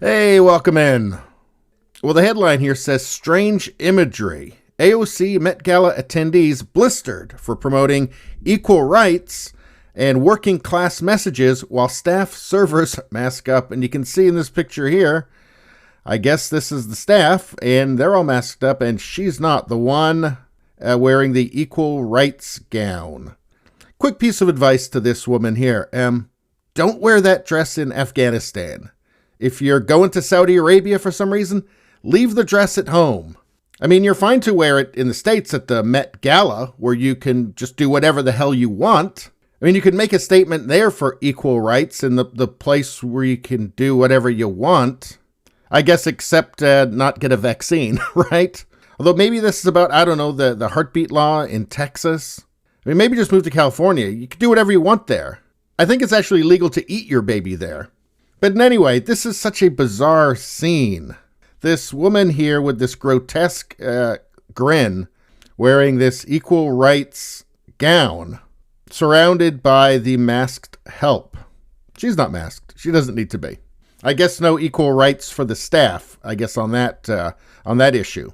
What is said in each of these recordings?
Hey, welcome in. Well, the headline here says, strange imagery. AOC Met Gala attendees blistered for promoting equal rights and working class messages while staff servers mask up. And you can see in this picture here, I guess this is the staff, and they're all masked up, and she's not the one wearing the equal rights gown. Quick piece of advice to this woman here. Don't wear that dress in Afghanistan. If you're going to Saudi Arabia for some reason, leave the dress at home. I mean, you're fine to wear it in the States at the Met Gala, where you can just do whatever the hell you want. I mean, you can make a statement there for equal rights in the place where you can do whatever you want. I guess except not get a vaccine, right? Although maybe this is about, I don't know, the heartbeat law in Texas. I mean, maybe just move to California. You can do whatever you want there. I think it's actually legal to eat your baby there. But anyway, this is such a bizarre scene. This woman here with this grotesque grin, wearing this equal rights gown, surrounded by the masked help. She's not masked. She doesn't need to be. I guess no equal rights for the staff, I guess, on that issue.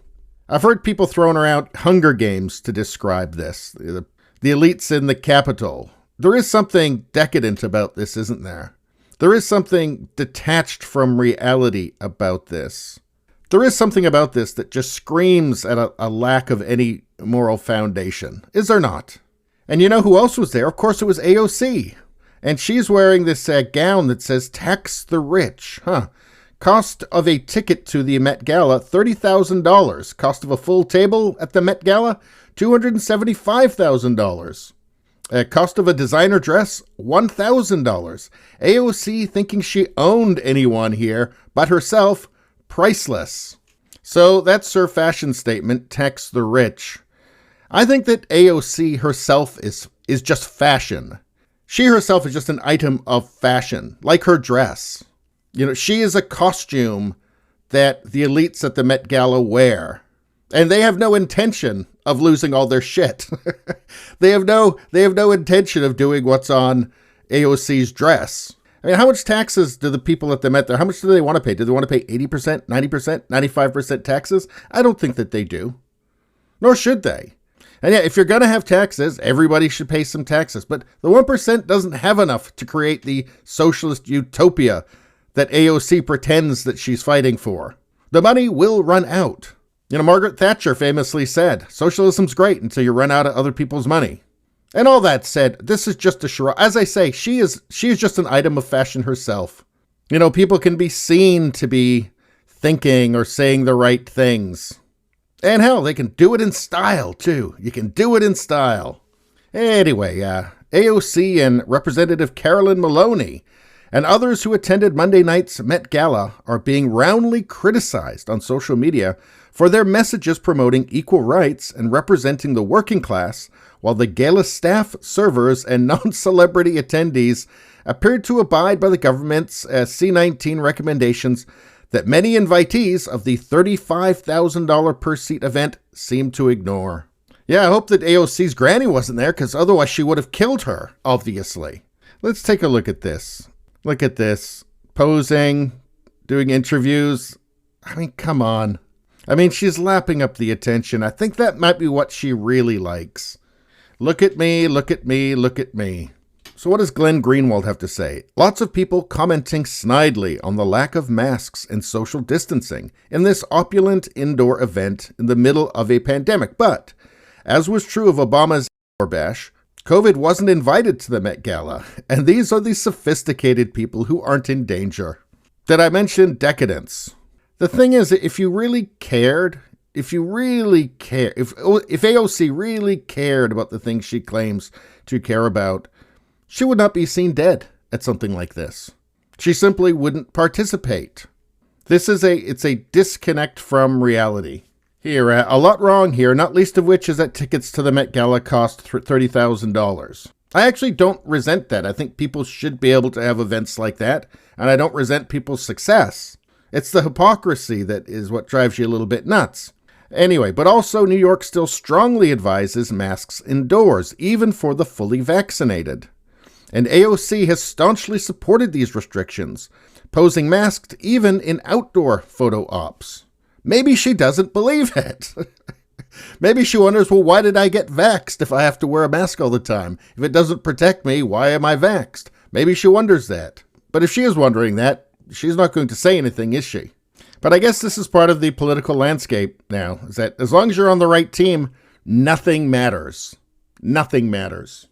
I've heard people throwing around Hunger Games to describe this. The elites in the Capitol. There is something decadent about this, isn't there? There is something detached from reality about this. There is something about this that just screams at a lack of any moral foundation. Is there not? And you know who else was there? Of course, it was AOC. And she's wearing this gown that says, tax the rich. Cost of a ticket to the Met Gala, $30,000. Cost of a full table at the Met Gala, $275,000. Cost of a designer dress, $1,000. AOC thinking she owned anyone here but herself, priceless. So that's her fashion statement, tax the rich. I think that AOC herself is just fashion. She herself is just an item of fashion, like her dress. You know, she is a costume that the elites at the Met Gala wear. And they have no intention of losing all their shit. They have no intention of doing what's on AOC's dress. I mean, how much taxes do the people at the Met there, how much do they want to pay? Do they want to pay 80%, 90%, 95% taxes? I don't think that they do. Nor should they. And yeah, if you're going to have taxes, everybody should pay some taxes. But the 1% doesn't have enough to create the socialist utopia that AOC pretends that she's fighting for. The money will run out. You know, Margaret Thatcher famously said, socialism's great until you run out of other people's money. And all that said, this is just a charade. As I say, she is just an item of fashion herself. You know, people can be seen to be thinking or saying the right things. And hell, they can do it in style, too. You can do it in style. Anyway, AOC and Representative Carolyn Maloney and others who attended Monday night's Met Gala are being roundly criticized on social media for their messages promoting equal rights and representing the working class, while the gala staff, servers, and non-celebrity attendees appeared to abide by the government's C-19 recommendations that many invitees of the $35,000 per seat event seemed to ignore. Yeah, I hope that AOC's granny wasn't there, because otherwise she would have killed her, obviously. Let's take a look at this. Look at this. Posing, doing interviews. I mean, come on. I mean, she's lapping up the attention. I think that might be what she really likes. Look at me, look at me, look at me. So what does Glenn Greenwald have to say? Lots of people commenting snidely on the lack of masks and social distancing in this opulent indoor event in the middle of a pandemic. But, as was true of Obama's bash, COVID wasn't invited to the Met Gala, and these are the sophisticated people who aren't in danger. Did I mention decadence? The thing is, if you really cared, if AOC really cared about the things she claims to care about, she would not be seen dead at something like this. She simply wouldn't participate. It's a disconnect from reality. Here, a lot wrong here, not least of which is that tickets to the Met Gala cost $30,000. I actually don't resent that. I think people should be able to have events like that, and I don't resent people's success. It's the hypocrisy that is what drives you a little bit nuts. Anyway, but also New York still strongly advises masks indoors, even for the fully vaccinated. And AOC has staunchly supported these restrictions, posing masked even in outdoor photo ops. Maybe she doesn't believe it. Maybe she wonders, well, why did I get vaxxed if I have to wear a mask all the time? If it doesn't protect me, why am I vaxxed? Maybe she wonders that. But if she is wondering that, she's not going to say anything, is she? But I guess this is part of the political landscape now, is that as long as you're on the right team, nothing matters. Nothing matters.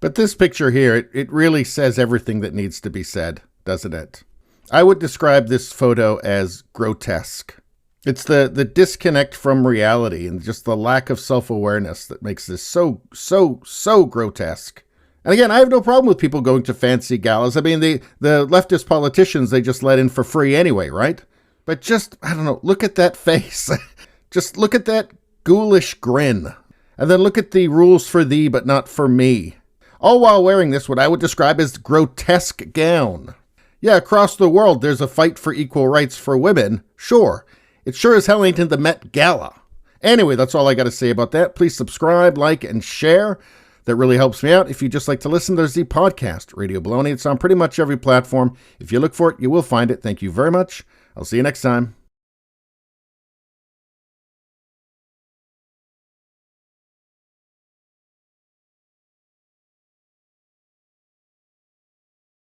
But this picture here, it really says everything that needs to be said, doesn't it? I would describe this photo as grotesque. It's the disconnect from reality and just the lack of self-awareness that makes this so grotesque. And again, I have no problem with people going to fancy galas. I mean, the leftist politicians, they just let in for free anyway, right? But just, I don't know, look at that face. Just look at that ghoulish grin. And then look at the rules for thee, but not for me. All while wearing this, what I would describe as grotesque gown. Yeah, across the world, there's a fight for equal rights for women. Sure. It sure as hell ain't in the Met Gala. Anyway, that's all I got to say about that. Please subscribe, like, and share. That really helps me out. If you just like to listen, there's the podcast, Radio Baloney. It's on pretty much every platform. If you look for it, you will find it. Thank you very much. I'll see you next time.